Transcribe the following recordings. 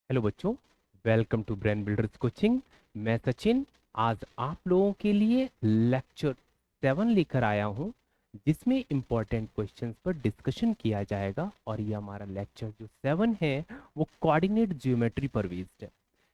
Hello बच्चों, welcome to brain builders coaching. मैं सचिन आज आप लोगों के लिए लेक्चर 7 लेकर आया हूं, जिसमें इम्पोर्टेंट क्वेश्चंस पर डिस्कशन किया जाएगा। और ये हमारा लेक्चर जो 7 है वो कोऑर्डिनेट ज्योमेट्री पर बेस्ड है।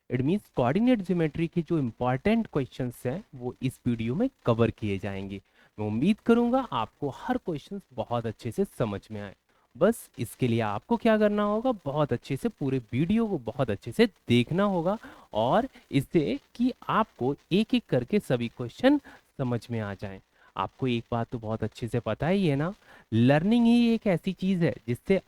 इट मीन्स कोऑर्डिनेट ज्योमेट्री के जो इम्पोर्टेंट क्वेश्चंस हैं वो इस वीडियो में कवर किए जाएंगे। मैं उम्मीद करूंगा आपको हर क्वेश्चन बहुत अच्छे से समझ में आए। बस इसके लिए आपको क्या करना होगा, बहुत अच्छे से पूरे वीडियो को बहुत अच्छे से देखना होगा, और इससे कि आपको एक एक करके सभी क्वेश्चन समझ में आ जाएं। आपको एक बात तो बहुत अच्छे से पता ही है ना, लर्निंग ही एक ऐसी चीज है जिससे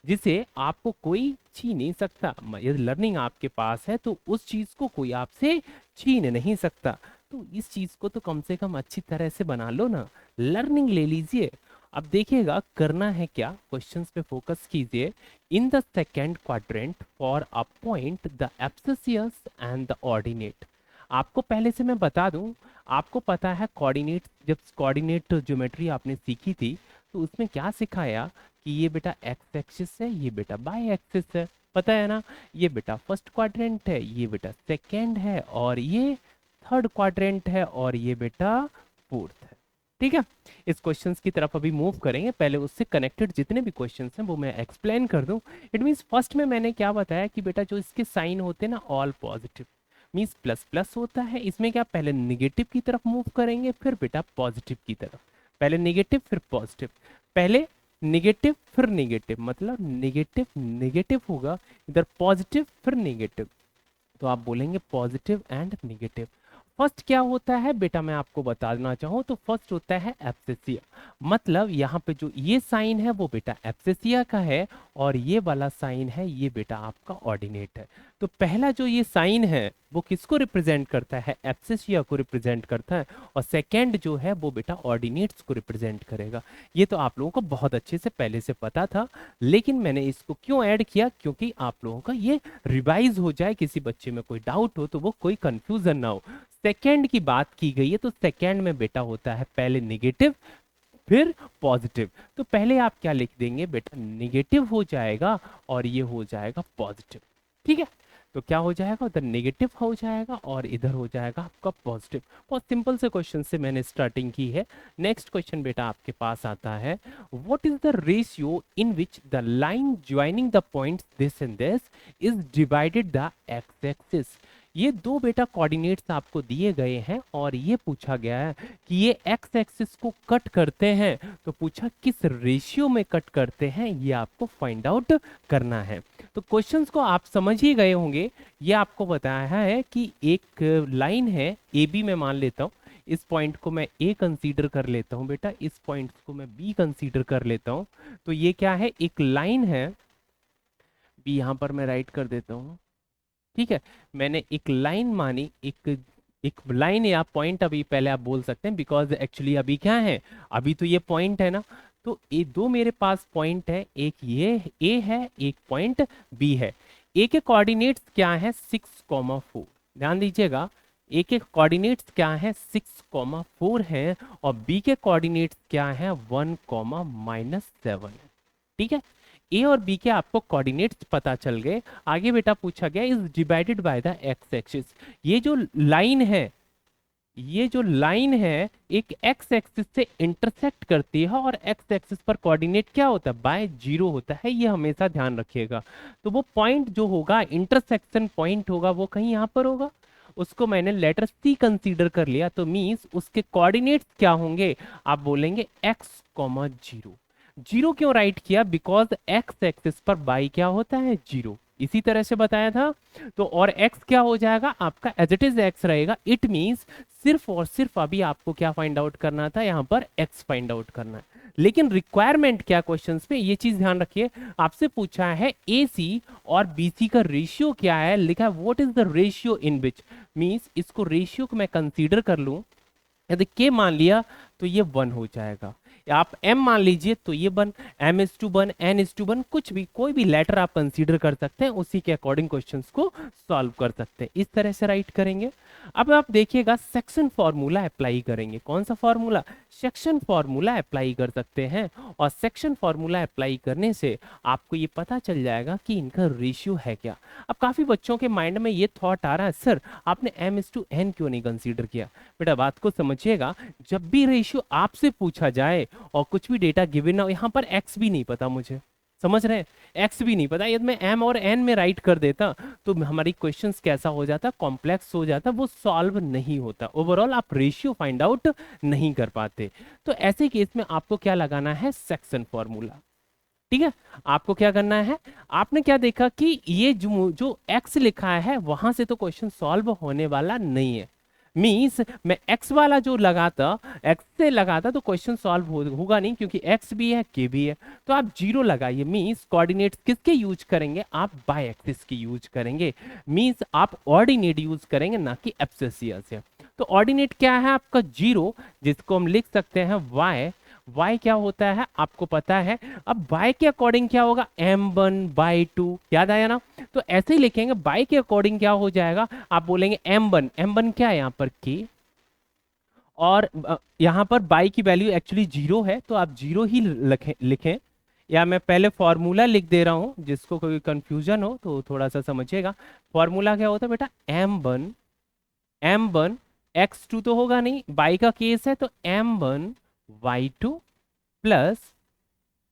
जिसे आपको कोई छीन नहीं सकता। यदि लर्निंग आपके पास है तो उस चीज को कोई आपसे छीन नहीं सकता। तो इस चीज को तो कम से कम अच्छी तरह से बना लो ना, लर्निंग ले लीजिए। अब देखिएगा करना है क्या, क्वेश्चंस पे फोकस कीजिए। In the second quadrant for a point the abscissa and the ordinate. आपको पहले से मैं बता दूं, आपको पता है कोऑर्डिनेट, जब कोऑर्डिनेट ज्योमेट्री आपने सीखी थी तो उसमें क्या सिखाया कि ये बेटा एक्स एक्सिस है, ये बेटा बाय एक्सिस है, पता है ना। ये बेटा फर्स्ट क्वाड्रेंट है, ये बेटा सेकेंड है, और ये थर्ड क्वाड्रेंट है, और ये बेटा फोर्थ है। ठीक है, इस क्वेश्चंस की तरफ अभी मूव करेंगे। पहले उससे कनेक्टेड जितने भी क्वेश्चंस हैं वो मैं एक्सप्लेन कर दूं। इट मींस फर्स्ट में मैंने क्या बताया कि बेटा जो इसके साइन होते हैं ना, all positive means plus plus होता है। इसमें क्या पहले निगेटिव की तरफ मूव करेंगे, फिर बेटा पॉजिटिव की तरफ। पहले निगेटिव फिर पॉजिटिव, पहले निगेटिव फिर निगेटिव, मतलब निगेटिव निगेटिव होगा, इधर पॉजिटिव फिर निगेटिव। तो आप बोलेंगे पॉजिटिव एंड निगेटिव। फर्स्ट क्या होता है बेटा, मैं आपको बताना चाहूँ तो फर्स्ट होता है एब्सिसिया। मतलब यहाँ पे जो ये साइन है वो बेटा एब्सिसिया का है, और ये वाला साइन है ये बेटा आपका ऑर्डिनेट है। तो पहला जो ये साइन है वो किसको रिप्रेजेंट करता है, एब्सिसिया को रिप्रेजेंट करता है, और सेकेंड जो है वो बेटा ऑर्डिनेट्स को रिप्रेजेंट करेगा। ये तो आप लोगों को बहुत अच्छे से पहले से पता था, लेकिन मैंने इसको क्यों ऐड किया, क्योंकि आप लोगों का ये रिवाइज हो जाए, किसी बच्चे में कोई डाउट हो तो वो कोई कंफ्यूजन ना हो। सेकेंड की बात की गई है तो सेकेंड में बेटा होता है पहले निगेटिव फिर पॉजिटिव। तो पहले आप क्या लिख देंगे बेटा, निगेटिव हो जाएगा और ये हो जाएगा पॉजिटिव। ठीक है, तो क्या हो जाएगा, उधर नेगेटिव हो जाएगा और इधर हो जाएगा आपका पॉजिटिव। बहुत सिंपल से क्वेश्चन से मैंने स्टार्टिंग की है। नेक्स्ट क्वेश्चन बेटा आपके पास आता है, what is the ratio in which the line joining the points this and this is divided the x axis. ये दो बेटा कोऑर्डिनेट्स आपको दिए गए हैं और ये पूछा गया है कि ये एक्स एक्सिस को कट करते हैं, तो पूछा किस रेशियो में कट करते हैं, ये आपको फाइंड आउट करना है। तो क्वेश्चंस को आप समझ ही गए होंगे। ये आपको बताया है कि एक लाइन है ए बी, में मान लेता हूँ इस पॉइंट को मैं ए कंसीडर कर लेता हूँ बेटा, इस पॉइंट को मैं बी कंसीडर कर लेता हूँ। तो ये क्या है, एक लाइन है बी, यहाँ पर मैं राइट कर देता हूँ। ठीक है, मैंने एक लाइन मानी, एक एक लाइन या पॉइंट, अभी पहले आप बोल सकते हैं, बिकॉज एक्चुअली अभी क्या है, अभी तो ये पॉइंट है ना। तो ये दो मेरे पास पॉइंट है, एक ये ए है, एक पॉइंट बी है। ए के कोऑर्डिनेट्स क्या है, 6,4। ध्यान दीजिएगा, ए के कोऑर्डिनेट्स क्या है, 6,4 है, और बी के कोऑर्डिनेट्स क्या है, 1,-7। ठीक है, ए और बी के आपको कोऑर्डिनेट्स पता चल गए। आगे बेटा पूछा गया is divided by the x axis. ये जो लाइन है, ये जो लाइन है एक एक्स एक्सिस से इंटरसेक्ट करती है, और एक्स एक्सिस पर कोऑर्डिनेट क्या होता है, बाय जीरो होता है, ये हमेशा ध्यान रखिएगा। तो वो पॉइंट जो होगा, इंटरसेक्शन पॉइंट होगा, वो कहीं यहाँ पर होगा। उसको मैंने लेटर सी कंसीडर कर लिया, तो मीन्स उसके कोऑर्डिनेट्स क्या होंगे, आप बोलेंगे एक्स कॉमा जीरो। जीरो क्यों राइट किया, बिकॉज एक्स एक्सिस पर बाई क्या होता है, जीरो, इसी तरह से बताया था। तो और x क्या हो जाएगा आपका, एज इट इज x रहेगा। इट मींस सिर्फ और सिर्फ अभी आपको क्या फाइंड आउट करना था, यहाँ पर x फाइंड आउट करना है। लेकिन रिक्वायरमेंट क्या क्वेश्चंस में, ये चीज ध्यान रखिए, आपसे पूछा है AC और BC का रेशियो क्या है, लिखा है what is the ratio in which, means इसको रेशियो को मैं कंसीडर कर लूं, यदि k मान लिया तो ये 1 हो जाएगा। आप m मान लीजिए तो ये बन m/1 n/1 कुछ भी कोई भी लेटर आप कंसीडर कर सकते हैं, उसी के अकॉर्डिंग क्वेश्चंस को सॉल्व कर सकते हैं। इस तरह से राइट करेंगे। अब आप देखिएगा सेक्शन फॉर्मूला अप्लाई करेंगे। कौन सा फॉर्मूला? सेक्शन फॉर्मूला अप्लाई कर सकते हैं। और सेक्शन फॉर्मूला अप्लाई करने से आपको ये पता चल जाएगा कि इनका रेशियो है क्या। अब काफी बच्चों के माइंड में ये थॉट आ रहा है, सर आपने m/n क्यों नहीं कंसीडर किया? बेटा बात को समझिएगा, जब भी रेशियो आपसे पूछा जाए और कुछ भी डेटा गिवन ना हो, यहाँ पर x भी नहीं पता मुझे, समझ रहे हैं, x भी नहीं पता, यदि मैं m और n में राइट कर देता तो हमारी क्वेश्चंस कैसा हो जाता, कॉम्प्लेक्स हो जाता, वो सॉल्व नहीं होता, ओवरऑल आप रेशियो फाइंड आउट नहीं कर पाते। तो ऐसे केस में आपको क्या लगाना है? Section formula. ठीक है, आपको क्या करना है? आपने क्या देखा कि ये जो x लिखा है वहां से तो क्वेश्चन सॉल्व होने वाला नहीं है। मीन्स मैं x वाला जो लगाता, x से लगाता तो क्वेश्चन सॉल्व होगा नहीं, क्योंकि x भी है k भी है। तो आप 0 लगाइए। मीन्स कोऑर्डिनेट्स किसके यूज करेंगे? आप बाय एक्सिस की यूज करेंगे। मीन्स आप ऑर्डिनेट यूज करेंगे, ना कि एब्ससिया से। तो ऑर्डिनेट क्या है आपका? 0, जिसको हम लिख सकते हैं y। y क्या होता है आपको पता है। अब y के अकॉर्डिंग क्या होगा? m1/2, याद आया ना? तो ऐसे ही लिखेंगे, y के अकॉर्डिंग क्या हो जाएगा? आप बोलेंगे m1 क्या है यहाँ पर? k। और यहाँ पर y की वैल्यू एक्चुअली 0 है, तो आप 0 ही लिखें। या मैं पहले फॉर्मूला लिख दे रहा हूँ, जिसको कोई कंफ्यूजन हो तो थोड़ा सा समझिएगा। फॉर्मूला क्या होता है बेटा? m1 x2 तो होगा नहीं, y का केस है, तो m1y2 plus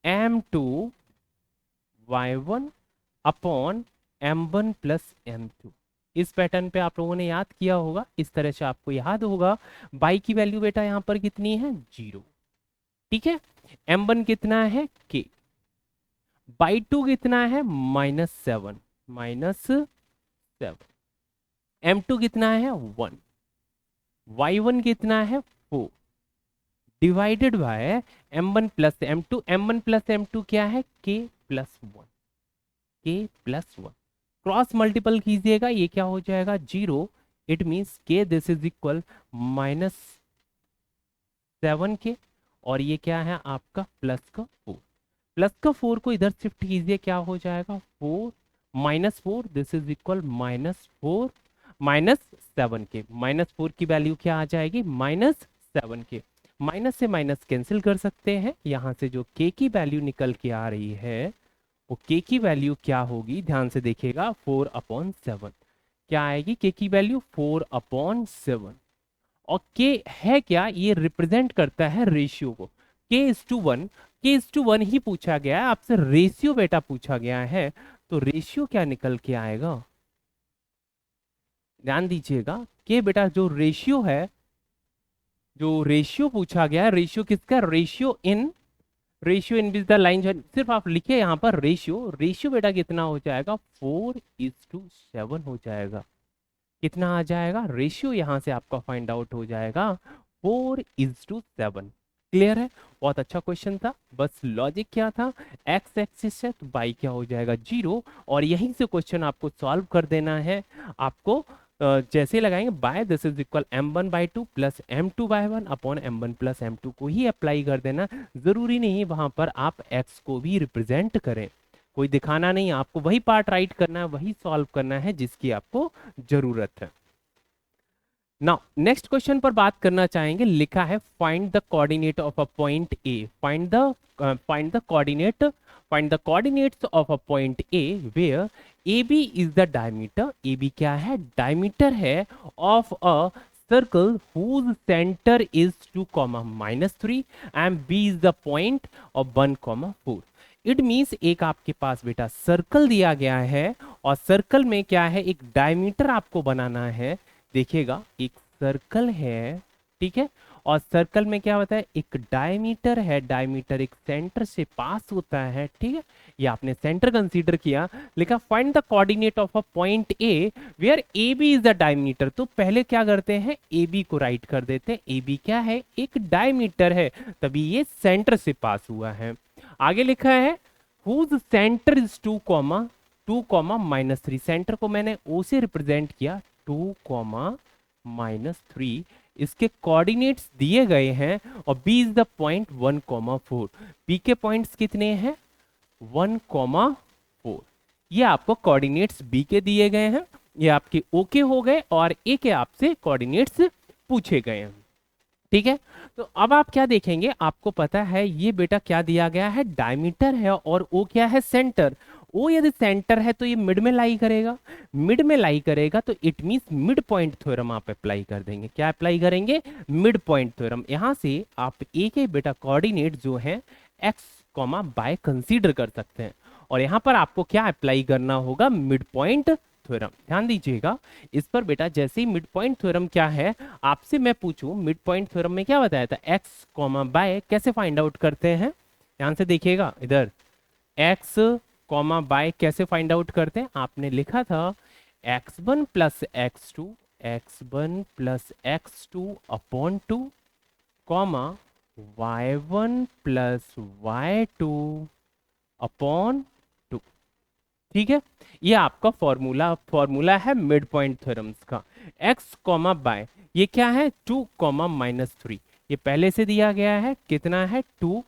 m2y1 upon m1 plus m2। इस पैटर्न पे आप लोगों ने याद किया होगा, इस तरह से आपको याद होगा। y की वैल्यू बेटा यहाँ पर कितनी है? 0। ठीक है, m1 कितना है? k। y2 कितना है? -7, -7। m2 कितना है? 1। y1 कितना है? 4 divided by m1 plus m2। m1 plus m2 क्या है? k प्लस 1, क्रॉस मल्टीपल कीजिएगा, ये क्या हो जाएगा? 0। It means k this is equal -7k, और ये क्या है आपका? प्लस का 4। प्लस का 4 को इधर शिफ्ट कीजिए, क्या हो जाएगा? 4 -4 दिस इज इक्वल -4 -7k। -4 की वैल्यू क्या आ जाएगी? -7k। माइनस से माइनस कैंसिल कर सकते हैं। यहां से जो k की वैल्यू निकल के आ रही है, वो k की वैल्यू क्या होगी? ध्यान से देखिएगा, 4/7। क्या आएगी k की वैल्यू? 4/7। और k है क्या? ये रिप्रेजेंट करता है रेशियो को। k:1, k:1 ही पूछा गया है आपसे, रेशियो बेटा पूछा गया है, तो रेशियो क्या निकल के आएगा? ध्यान दीजिएगा, k बेटा जो रेशियो है, जो रेशियो पूछा गया है, रेशियो किसका? Ratio in which the line, सिर्फ आप लिखे यहाँ पर रेशियो। रेशियो बेटा कितना हो जाएगा? 4:7 हो जाएगा। कितना आ जाएगा रेशियो? यहाँ से आपका फाइंड आउट हो जाएगा 4:7। क्लियर है? बहुत अच्छा क्वेश्चन था। बस लॉजिक क्या था? एक्स एक्सिस है तो बाई क्या हो जाएगा? 0। और यहीं से क्वेश्चन आपको सॉल्व कर देना है। आपको जैसे लगाएंगे by this is equal m1/2 plus m2/1 upon m1 plus m2 को ही अप्लाई कर देना। जरूरी नहीं वहां पर आप x को भी रिप्रेजेंट करें, कोई दिखाना नहीं, आपको वही पार्ट राइट करना है, वही सॉल्व करना है जिसकी आपको जरूरत है। नाउ नेक्स्ट क्वेश्चन पर बात करना चाहेंगे। लिखा है find the coordinate of a point A. Find the coordinates of a point A where A B is the diameter. A B क्या है? डायमीटर है of a circle whose center is 2, -3 and b is the point of 1, 4। It means एक आपके पास बेटा circle दिया गया है, और सर्कल में क्या है? एक डायमीटर आपको बनाना है। देखिएगा, एक सर्कल है, ठीक है, और सर्कल में क्या होता है? एक डायमीटर है। डायमीटर एक सेंटर से पास होता है, ठीक है, ये आपने सेंटर कंसीडर किया। लिखा find the coordinate of a point A where A B is the diameter. तो पहले क्या करते हैं? ए बी को राइट कर देते हैं। ए बी क्या है? एक डायमीटर है, तभी ये सेंटर से पास हुआ है। आगे लिखा है whose center is 2, -3। सेंटर को मैंने O से रिप्रेजेंट किया, 2, -3। इसके कोऑर्डिनेट्स दिए गए हैं और b is the point 1,4। b के पॉइंट्स कितने हैं 1,4। ये आपको कोऑर्डिनेट्स b के दिए गए हैं, ये आपके ओके हो गए और a के आपसे कोऑर्डिनेट्स पूछे गए हैं। ठीक है, तो अब आप क्या देखेंगे, आपको पता है ये बेटा क्या दिया गया है, डायमीटर है और ओ क्या है, सेंटर। ओ यदि सेंटर है तो ये मिड में लाई करेगा, मिड में लाई करेगा तो it means mid point theorem आप अप्लाई कर देंगे। क्या अप्लाई करेंगे, मिड पॉइंट थ्योरम। यहां से आप ए के बेटा कोऑर्डिनेट जो है एक्स कॉमा बाय कंसीडर कर सकते हैं और यहां पर आपको क्या अप्लाई करना होगा, मिड पॉइंट थ्योरम। ध्यान दीजिएगा इस पर बेटा, जैसे ही मिड पॉइंट थ्योरम क्या है, आपसे मैं पूछूं मिड पॉइंट थ्योरम में क्या बताया था, एक्स कॉमा बाय कैसे फाइंड आउट करते हैं। ध्यान से देखिएगा इधर, एक्स कॉमा बाय कैसे फाइंड आउट करते हैं, आपने लिखा था x1 plus x2, x1 plus x2 upon 2 comma y1 plus y2 upon 2। ठीक है, ये आपका फॉर्मूला है मिड पॉइंट थ्योरम्स का। x कॉमा बाय ये क्या है, 2 कॉमा -3, ये पहले से दिया गया है, कितना है 2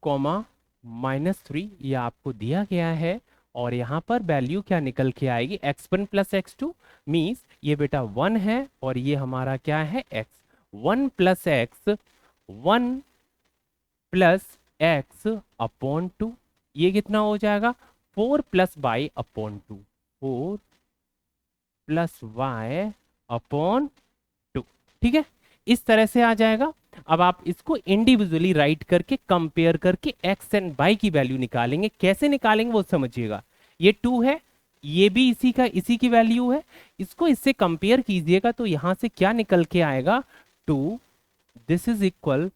कॉमा -3, ये आपको दिया गया है और यहाँ पर वैल्यू क्या निकल के आएगी, x1 प्लस x2 मीन्स ये बेटा 1 है और ये हमारा क्या है x, 1 plus x, 1 plus x upon 2, ये कितना हो जाएगा 4 plus y upon 2, 4 plus y upon 2। ठीक है, इस तरह से आ जाएगा। अब आप इसको इंडिविजुअली राइट करके कंपेयर करके x एंड y की वैल्यू निकालेंगे। कैसे निकालेंगे वो समझिएगा, ये 2 है, ये भी इसी की वैल्यू है, इसको इससे कंपेयर कीजिएगा तो यहां से क्या निकल के आएगा, 2 this is equal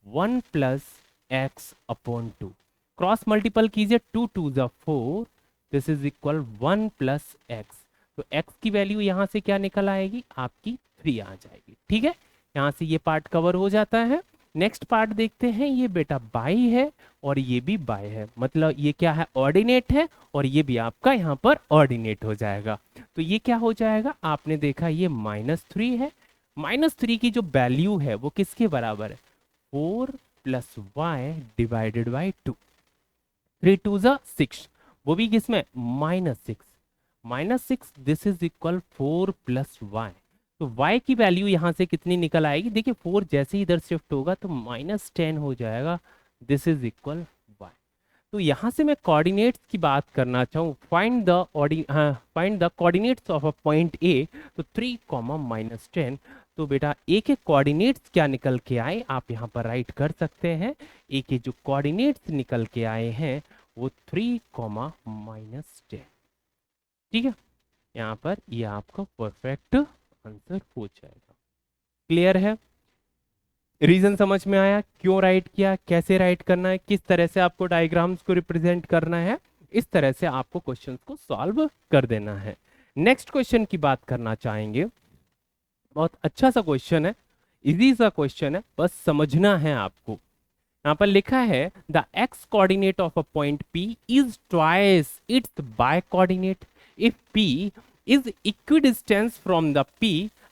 1 plus x upon 2, cross multiple कीजिए, 2 2 जा 4, this is equal 1 plus x, तो x की वैल्यू यहां से क्या निकल आएगी, आपकी 3 आ जाएगी। ठीक है, यहाँ से ये पार्ट कवर हो जाता है। नेक्स्ट पार्ट देखते हैं, ये बेटा बाई है और ये भी बाई है, मतलब ये क्या है, ऑर्डिनेट है और ये भी आपका यहाँ पर ऑर्डिनेट हो जाएगा। तो ये क्या हो जाएगा, आपने देखा ये -3 है, -3 की जो वैल्यू है वो किसके बराबर है, 4 प्लस वाई डिवाइडेड बाई 2, 3 2 जा 6, वो भी किसमें -6, this is equal 4 plus y, तो y की वैल्यू यहां से कितनी निकल आएगी, देखिए 4 जैसे ही इधर शिफ्ट होगा तो -10 हो जाएगा, दिस इज इक्वल y। तो यहां से मैं कोऑर्डिनेट्स की बात करना चाहूँ, find the coordinates of a point A, तो 3 -10, तो बेटा A के कोऑर्डिनेट्स क्या निकल के आए, आप यहाँ पर राइट कर सकते हैं, A के जो कोऑर्डिनेट्स निकल के आए हैं वो 3 -10। ठीक है, यहाँ पर ये आपका परफेक्ट आंसर हो जाएगा। क्लियर है, रीजन समझ में आया, क्यों राइट किया, कैसे राइट करना है, किस तरह से आपको डायग्राम्स को रिप्रेजेंट करना है, इस तरह से आपको क्वेश्चंस को सॉल्व कर देना है। नेक्स्ट क्वेश्चन की बात करना चाहेंगे, बहुत अच्छा सा क्वेश्चन है, इजी सा क्वेश्चन है, बस समझना है आपको। यहाँ पर लिखा है the x coordinate of a point P is twice it's by coordinate if P is equidistant from the P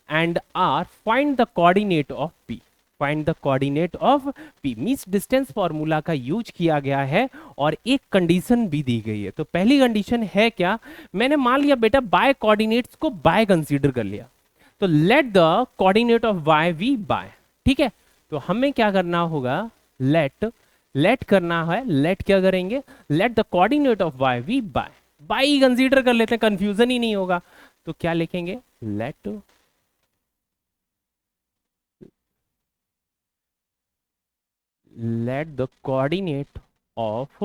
and R, find the coordinate of P, find the coordinate of P means distance formula का use किया गया है और एक condition भी दी गई है। तो पहली कंडीशन है क्या, मैंने मान लिया बेटा बाय कोऑर्डिनेट्स को बाय कंसीडर कर लिया, तो let the coordinate of y भी बाय। ठीक है, तो हमें क्या करना होगा, लेट करना है, लेट क्या करेंगे, let the coordinate of y भी बाय, बाई कंसीडर कर लेते हैं, कंफ्यूजन ही नहीं होगा। तो क्या लिखेंगे, let the coordinate of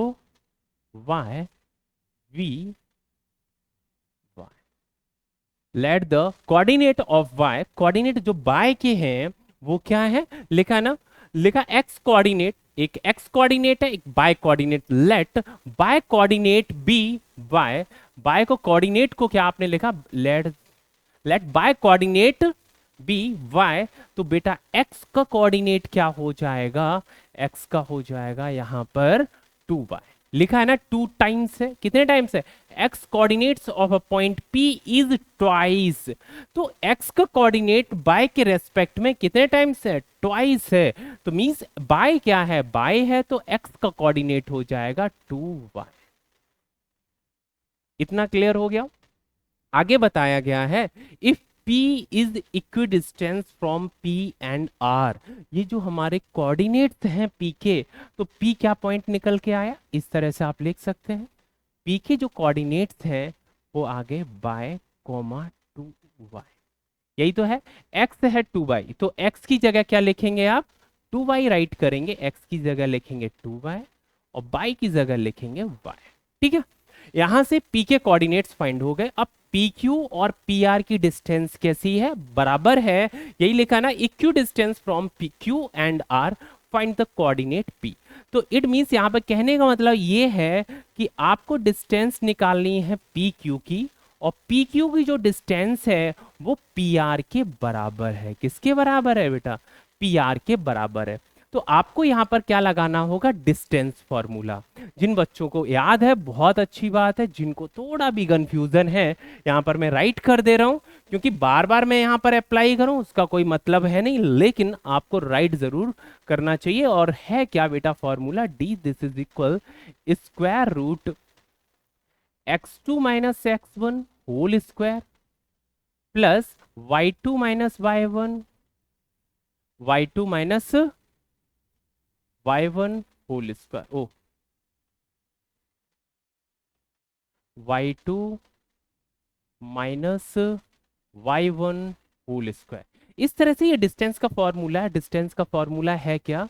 y v y, let the coordinate of y, coordinate जो y के हैं वो क्या है, लिखा ना, लिखा x कोऑर्डिनेट, एक x कोऑर्डिनेट है, एक y coordinate, let y coordinate be y, y को कोऑर्डिनेट को क्या आपने लिखा, let y coordinate be y, तो बेटा x का कोऑर्डिनेट क्या हो जाएगा, x का हो जाएगा यहां पर 2y। लिखा है ना 2 टाइम्स है, कितने टाइम्स है, x coordinates of a point p is twice, तो x का कोऑर्डिनेट y के रेस्पेक्ट में कितने टाइम्स है, ट्वाइस है, तो मींस y क्या है, y है, तो x का कोऑर्डिनेट हो जाएगा 2y। इतना क्लियर हो गया। आगे बताया गया है if P is equidistance from P and R, ये जो हमारे कोऑर्डिनेट्स हैं P के, तो P क्या पॉइंट निकल के आया, इस तरह से आप लिख सकते हैं P के जो कोऑर्डिनेट्स हैं वो आगे y, 2y, यही तो है। x है 2y, तो x की जगह क्या लिखेंगे आप, 2y राइट करेंगे, x की जगह लिखेंगे 2y और y की जगह लिखेंगे y। ठीक है, यहां से p के कोऑर्डिनेट्स फाइंड हो गए। अब pq और pr की डिस्टेंस कैसी है, बराबर है, यही लिखा ना, equidistant from pq and r, find the coordinate p। तो इट मींस यहां पर कहने का मतलब ये है कि आपको डिस्टेंस निकालनी है pq की, और pq की जो डिस्टेंस है वो pr के बराबर है, किसके बराबर है बेटा, pr के बराबर है। तो आपको यहाँ पर क्या लगाना होगा, डिस्टेंस फॉर्मूला। जिन बच्चों को याद है बहुत अच्छी बात है, जिनको थोड़ा भी कंफ्यूजन है यहाँ पर मैं राइट कर दे रहा हूँ, क्योंकि बार बार मैं यहाँ पर अप्लाई करूँ उसका कोई मतलब है नहीं, लेकिन आपको राइट जरूर करना चाहिए। और है क्या बेटा formula, D this is equal square root x2 minus x1 whole square plus y2 minus y2 minus y1 whole square, oh y2 minus y1 whole square. इस तरह से ये डिस्टेंस का फॉर्मूला है, डिस्टेंस का फॉर्मूला है क्या,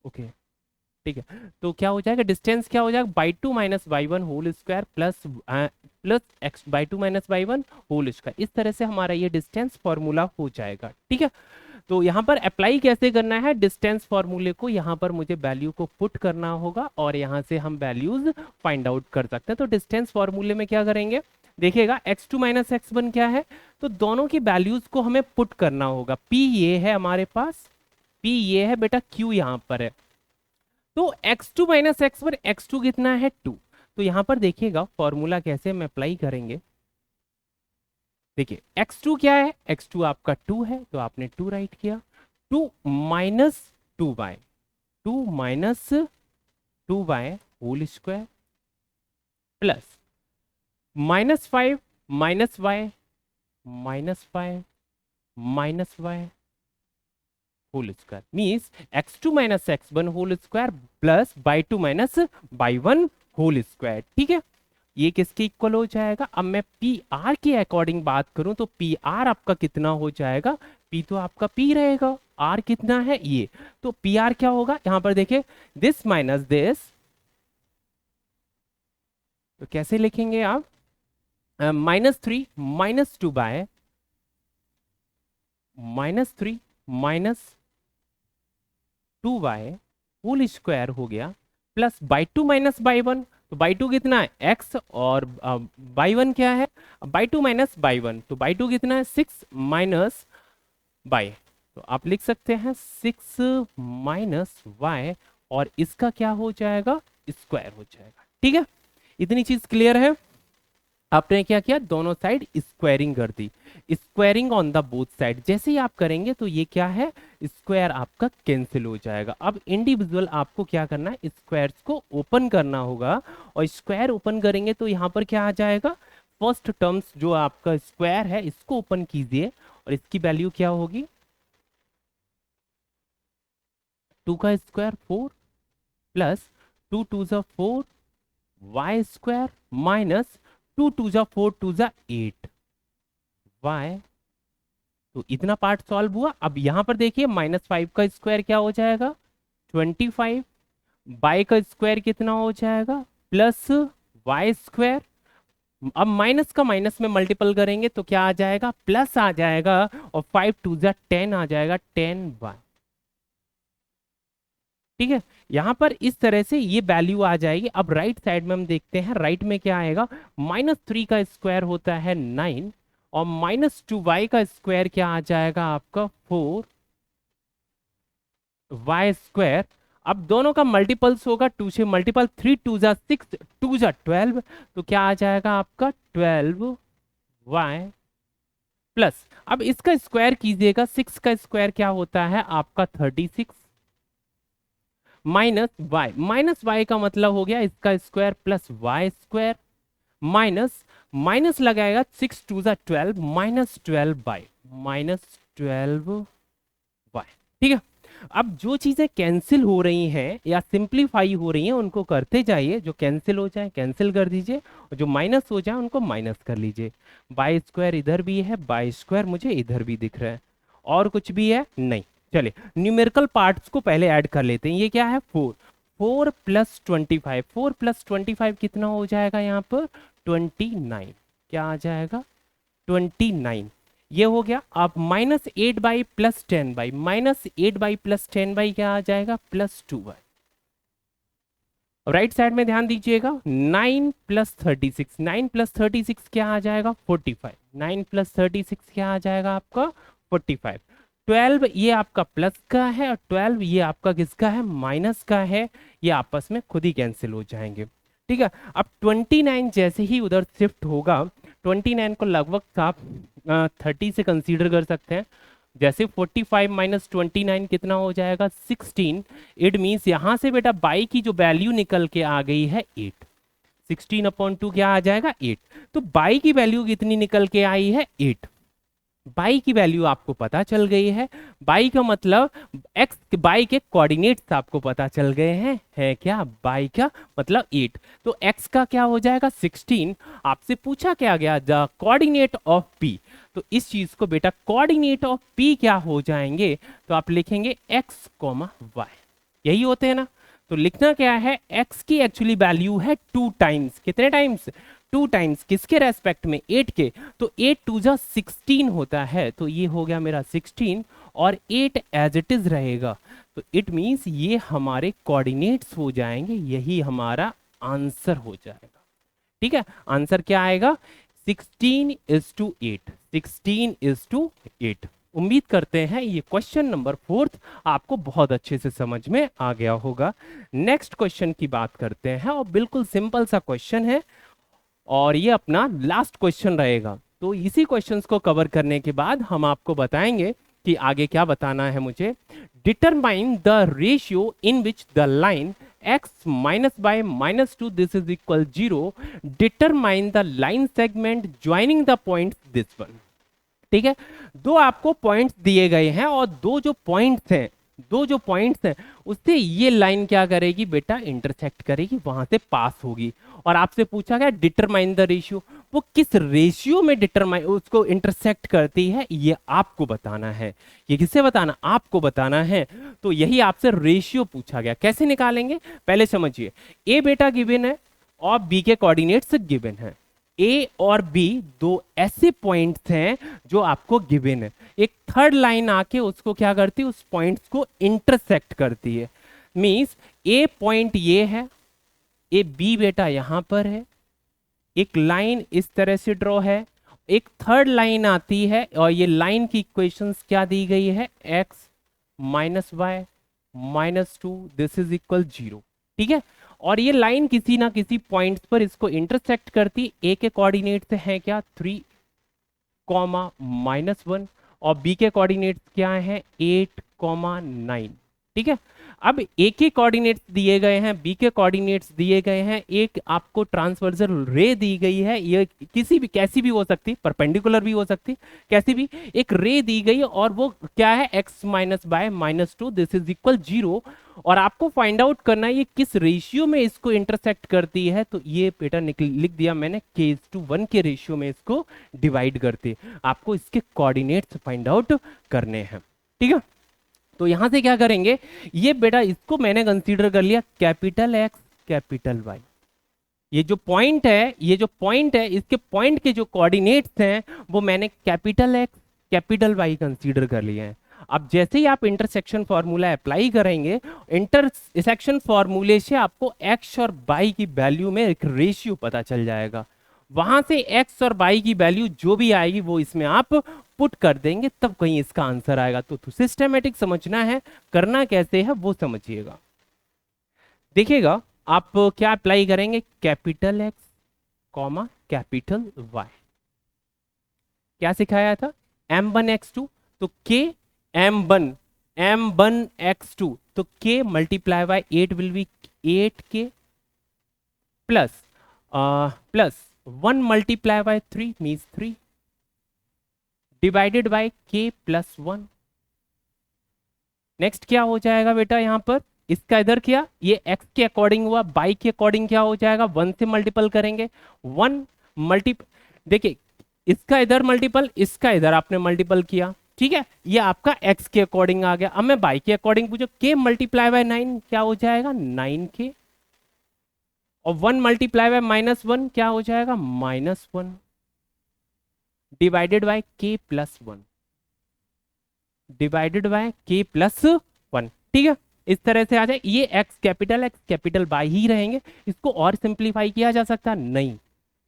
ओके ठीक है। तो क्या हो जाएगा, डिस्टेंस क्या हो जाएगा, y two minus y one whole square plus plus x y two minus y one whole square, इस तरह से हमारा ये डिस्टेंस फॉर्मूला हो जाएगा। ठीक है, तो यहाँ पर अप्लाई कैसे करना है डिस्टेंस फॉर्मूले को, यहाँ पर मुझे वैल्यू को पुट करना होगा और यहाँ से हम वैल्यूज फाइंड आउट कर सकते हैं। तो डिस्टेंस फॉर्मूले में क्या करेंगे, देखिएगा x2 माइनस x1 क्या है, तो दोनों की वैल्यूज को हमें पुट करना होगा। p ये है हमारे पास, p ये है बेटा, q यहाँ पर है, तो x2 माइनस x1, x2 कितना है 2। तो यहां पर देखिएगा फॉर्मूला कैसे हम अप्लाई करेंगे, देखिए x2 क्या है, x2 आपका 2 है, तो आपने 2 राइट किया, 2 minus 2y, 2 minus 2y whole square plus minus 5 minus y minus 5 minus y whole square, means x2 minus x1 whole square plus y2 minus y1 whole square. ठीक है, ये किसके इक्वल हो जाएगा, अब मैं पी आर के अकॉर्डिंग बात करूं तो पी आर आपका कितना हो जाएगा, पी तो आपका पी रहेगा, आर कितना है ये, तो पी आर क्या होगा, यहां पर देखिए दिस माइनस दिस, तो कैसे लिखेंगे आप, -3 minus 2 by -3 minus 2y whole square हो गया plus y two minus y one, तो बाई टू कितना है x और बाई वन क्या है, y two minus y one, तो बाई टू कितना है 6 माइनस बाई, तो आप लिख सकते हैं 6 माइनस वाई, और इसका क्या हो जाएगा, स्क्वायर हो जाएगा। ठीक है, इतनी चीज क्लियर है। आपने क्या किया, दोनों साइड स्क्वायरिंग कर दी, squaring on the both side, जैसे ही आप करेंगे तो ये क्या है, स्क्वायर आपका कैंसिल हो जाएगा। अब इंडिविजुअल आपको क्या करना है, स्क्वायर्स को ओपन करना होगा, और स्क्वायर ओपन करेंगे तो यहाँ पर क्या आ जाएगा, फर्स्ट टर्म्स जो आपका स्क्वायर है इसको ओपन कीजिए, और इसकी वैल्यू क्या होगी, 2 का स्क्वायर 4 प्लस 2 2 जा 4 वाई स्क्वायर माइनस 2 2 जा 4 2 जा 8 वाई, तो इतना पार्ट सॉल्व हुआ। अब यहां पर देखिए -5 का स्क्वायर क्या हो जाएगा 25, बाई का स्क्वायर कितना हो जाएगा प्लस वाई स्क्वायर, अब माइनस का माइनस में मल्टीपल करेंगे तो क्या आ जाएगा, प्लस आ जाएगा, और 5 2 जा 10 आ जाएगा 10 वाई। ठीक है, यहां पर इस तरह से ये वैल्यू आ जाएगी। अब राइट साइड में हम देखते हैं, राइट में क्या आएगा, -3 का स्क्वायर होता है 9, और -2y का स्क्वायर क्या आ जाएगा आपका 4 वाई स्क्वायर। अब दोनों का मल्टीपल्स होगा, 2 से मल्टीपल, 3 2 जा 6, 2 जा 12, तो क्या आ जाएगा आपका 12y प्लस, अब इसका स्क्वायर कीजिएगा, 6 का स्क्वायर क्या होता है आपका 36, माइनस वाई का मतलब हो गया इसका square plus y square, minus minus लगाएगा, 6 2 जा 12, -12y, ठीक है। अब जो चीजें कैंसिल हो रही हैं या सिंप्लीफाई हो रही हैं उनको करते जाइए, जो कैंसिल हो जाए कैंसिल कर दीजिए, और जो माइनस हो जाए उनको माइनस कर लीजिए। बाई स्क्वायर इधर भी है, बाई स्क्वायर मुझे इधर भी दिख रहा है, और कुछ भी है नहीं। चलिए न्यूमेरिकल पार्ट्स को पहले ऐड कर लेते हैं। ये क्या है 4, 4 + 25, 4 + 25 कितना हो जाएगा यहाँ पर 29, क्या आ जाएगा 29, ये हो गया। अब -8y + 10y, -8y + 10y क्या आ जाएगा +2y। राइट साइड में ध्यान दीजिएगा, 9 + 36, 9 + 36 क्या आ जाएगा 45, 9 + 36 क्या आ जाएगा आपका 45, 12 ये आपका प्लस का है और 12 ये आपका किसका है माइनस का है, ये आपस में खुद ही कैंसिल हो जाएंगे, ठीक है। अब 29 जैसे ही उधर शिफ्ट होगा, 29 को लगभग आप 30 से कंसीडर कर सकते हैं। जैसे 45 - 29 कितना हो जाएगा 16, इट मीन्स यहां से बेटा बाई की जो वैल्यू निकल के आ गई है 8, 16/2 क्या आ जाएगा 8, तो बाई की वैल्यू कितनी निकल के आई है 8, बाई की वैल्यू आपको पता चल गई है। बाई का मतलब एक्स, बाई के कोऑर्डिनेट्स आपको पता चल गए हैं, है क्या बाई का मतलब 8, तो एक्स का क्या हो जाएगा 16। आपसे पूछा क्या गया द कोऑर्डिनेट ऑफ पी, तो इस चीज को बेटा कोऑर्डिनेट ऑफ पी क्या हो जाएंगे, तो आप लिखेंगे x, y, यही होते हैं ना। तो लिखना क्या है x की एक्चुअली वैल्यू है 2 टाइम्स, कितने टाइम्स 2 टाइम्स, किसके रेस्पेक्ट में 8 के, तो 8 2 जा 16 होता है, तो ये हो गया मेरा 16 और 8 एज इट इज रहेगा, तो इट मींस ये हमारे कोऑर्डिनेट्स हो जाएंगे, यही हमारा आंसर हो जाएगा, ठीक है। आंसर क्या आएगा 16:8, 16:8। उम्मीद करते हैं ये क्वेश्चन नंबर 4 आपको बहुत अच्छे से समझ में आ गया होगा। नेक्स्ट क्वेश्चन की बात करते हैं और बिल्कुल सिंपल सा क्वेश्चन है और ये अपना लास्ट क्वेश्चन रहेगा, तो इसी क्वेश्चंस को कवर करने के बाद हम आपको बताएंगे कि आगे क्या बताना है मुझे। Determine the ratio in which the line x - by -2 this is equal 0, determine the line segment joining the points this one, ठीक है। दो आपको पॉइंट्स दिए गए हैं और दो जो पॉइंट्स हैं उससे ये लाइन क्या करेगी बेटा इंटरसेक्ट करेगी, वहां से पास होगी, और आपसे पूछा गया डिटरमाइन द रेशियो, वो किस रेशियो में डिटरमाइन उसको इंटरसेक्ट करती है ये आपको बताना है। ये किससे बताना आपको बताना है, तो यही आपसे रेशियो पूछा गया। कैसे निकालेंगे पहले समझिए, ए बेटा गिवन है और बी के कोऑर्डिनेट्स गिवन है। ए और बी दो ऐसे पॉइंट्स हैं जो आपको गिवन है, एक थर्ड लाइन आके उसको क्या करती है उस पॉइंट्स को इंटरसेक्ट करती है। मींस ए पॉइंट ये है, ए बी बेटा यहां पर है, एक लाइन इस तरह से ड्रॉ है, एक थर्ड लाइन आती है और ये लाइन की इक्वेशंस क्या दी गई है x - y -2 this is equal 0, ठीक है। और ये लाइन किसी ना किसी पॉइंट्स पर इसको इंटरसेक्ट करती, ए के कोऑर्डिनेट्स हैं क्या 3, -1 और बी के कोऑर्डिनेट्स क्या हैं 8, 9, ठीक है। अब ए के कोऑर्डिनेट्स दिए गए हैं, बी के कोऑर्डिनेट्स दिए गए हैं, एक आपको ट्रांसवर्सल रे दी गई है, ये किसी भी कैसी भी हो सकती, परपेंडिकुलर भी हो सकती, कैसी भी एक रे दी गई और वो क्या है x - by -2 this is equal 0, और आपको फाइंड आउट करना है ये किस रेशियो में इसको इंटरसेक्ट करती है, तो ये बेटा लिख दिया मैंने k:1 के रेशियो में इसको डिवाइड करती, आपको इसके कोऑर्डिनेट्स फाइंड आउट करने हैं, ठीक है। तो यहां से क्या करेंगे, ये बेटा इसको मैंने कंसीडर कर लिया कैपिटल X कैपिटल Y, ये जो पॉइंट है इसके पॉइंट के जो कोऑर्डिनेट्स हैं वो मैंने capital X capital Y consider कर लिए हैं। अब जैसे ही आप इंटरसेक्शन फॉर्मूला अप्लाई करेंगे, इंटरसेक्शन फॉर्मूले से आपको x और y की वैल्यू में एक रेशियो पता चल जाएगा, वहां से x और y की वैल्यू जो भी आएगी वो इसमें आप पुट कर देंगे, तब कहीं इसका आंसर आएगा। तो सिस्टमेटिक समझना है, करना कैसे है वो समझिएगा। देखिएगा आप क्या अप्लाई करेंगे, capital X comma capital Y. क्या सिखाया था, m1 x2, तो k m1 तो k multiply by 8 will be 8k plus plus 1 multiply by 3 means 3 divided by k plus 1। Next क्या हो जाएगा बेटा, यहाँ पर इसका इधर क्या, ये x के अकॉर्डिंग हुआ, y के अकॉर्डिंग क्या हो जाएगा, 1 से मल्टीपल करेंगे, 1 मल्टी, देखिए इसका इधर मल्टीपल, इसका इधर आपने मल्टीपल किया, ठीक है, ये आपका x के अकॉर्डिंग आ गया। अब मैं y के अकॉर्डिंग पूछो, k मल्टीप्लाई बाय 9 क्या हो जाएगा, 9k, और 1 मल्टीप्लाई बाय -1 क्या हो जाएगा, -1 divided by k plus 1 divided by k plus 1। ठीक है, इस तरह से आ जाए, ये x कैपिटल y ही रहेंगे। इसको और सिंप्लीफाई किया जा सकता नहीं,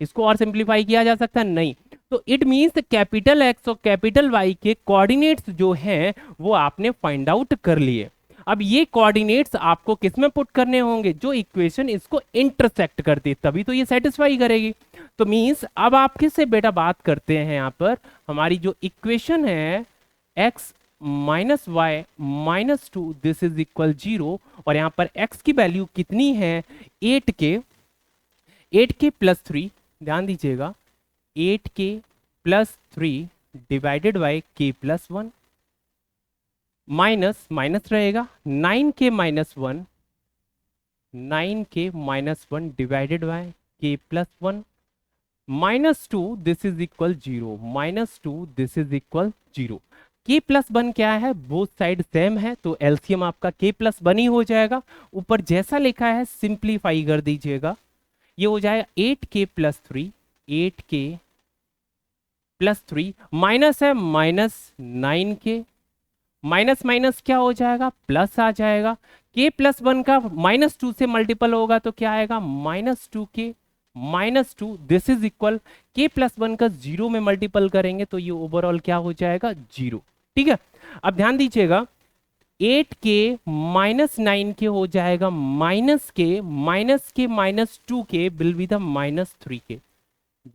इसको और सिंप्लीफाई किया जा सकता नहीं। तो इट मींस कैपिटल x और कैपिटल y के कोऑर्डिनेट्स जो हैं वो आपने फाइंड आउट कर लिए। अब ये कोऑर्डिनेट्स आपको किस में पुट करने होंगे, जो इक्वेशन इसको इंटरसेक्ट करती, तभी तो ये सेटिस्फाई करेगी। तो मींस अब आप किससे बेटा बात करते हैं, यहाँ पर हमारी जो इक्वेशन है x minus y minus 2 this is equal 0, और यहाँ पर x की वैल्यू कितनी है, 8k प्लस 3, ध्यान दीजिएगा 8k plus 3 divided by k plus 1, minus minus रहेगा 9k minus 1, 9k minus 1 divided by k plus 1, -2 this is equal 0, -2 this is equal 0। k plus 1 क्या है, बोथ साइड सेम है, तो एलसीएम आपका k प्लस 1 ही हो जाएगा। ऊपर जैसा लिखा है सिंप्लीफाई कर दीजिएगा, ये हो जाएगा 8k plus 3, 8k plus 3 minus है -9k, माइनस माइनस क्या हो जाएगा, प्लस आ जाएगा। k प्लस 1 का -2 से मल्टीपल होगा तो क्या आएगा, -2k -2 this is equal, k plus 1 का 0 में मल्टीपल करेंगे तो ये ओवरऑल क्या हो जाएगा, 0। ठीक है, अब ध्यान दीजिएगा 8k माइनस 9k हो जाएगा -k -2k will be the -3k,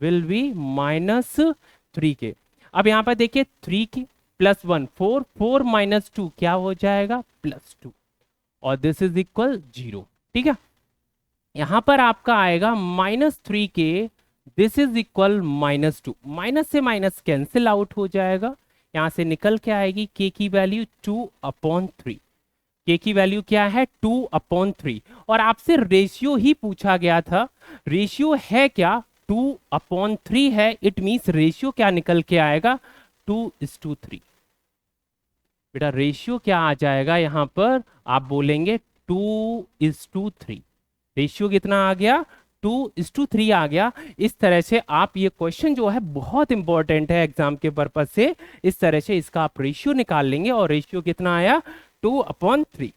will be -3k। अब यहाँ पर देखिए 3k प्लस 1 4, 4 माइनस 2 क्या हो जाएगा, +2, और दिस इज इक्वल 0। ठीक है, यहां पर आपका आएगा -3k this is equal -2, minus से माइनस कैंसिल आउट हो जाएगा, यहां से निकल के आएगी k की वैल्यू 2/3, k की वैल्यू क्या है 2/3, और आपसे रेशियो ही पूछा गया था, रेशियो है क्या 2/3 है, इट मींस रेशियो क्या निकल के आएगा 2:3। बेटा रेशियो क्या आ जाएगा, यहां पर आप बोलेंगे 2:3, रेशियो कितना आ गया 2:3 आ गया। इस तरह से आप ये क्वेश्चन जो है बहुत इंपॉर्टेंट है एग्जाम के पर्पज से, इस तरह से इसका आप रेशियो निकाल लेंगे, और रेशियो कितना आया 2/3।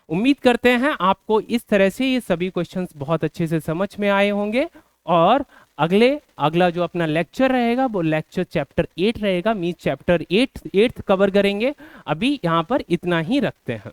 उम्मीद करते हैं आपको इस तरह से ये सभी क्वेश्चंस बहुत अच्छे से समझ में आए होंगे, और अगला जो अपना लेक्चर रहेगा वो लेक्चर चैप्टर 8 रहेगा, मींस चैप्टर 8 कवर करेंगे। अभी यहाँ पर इतना ही रखते हैं।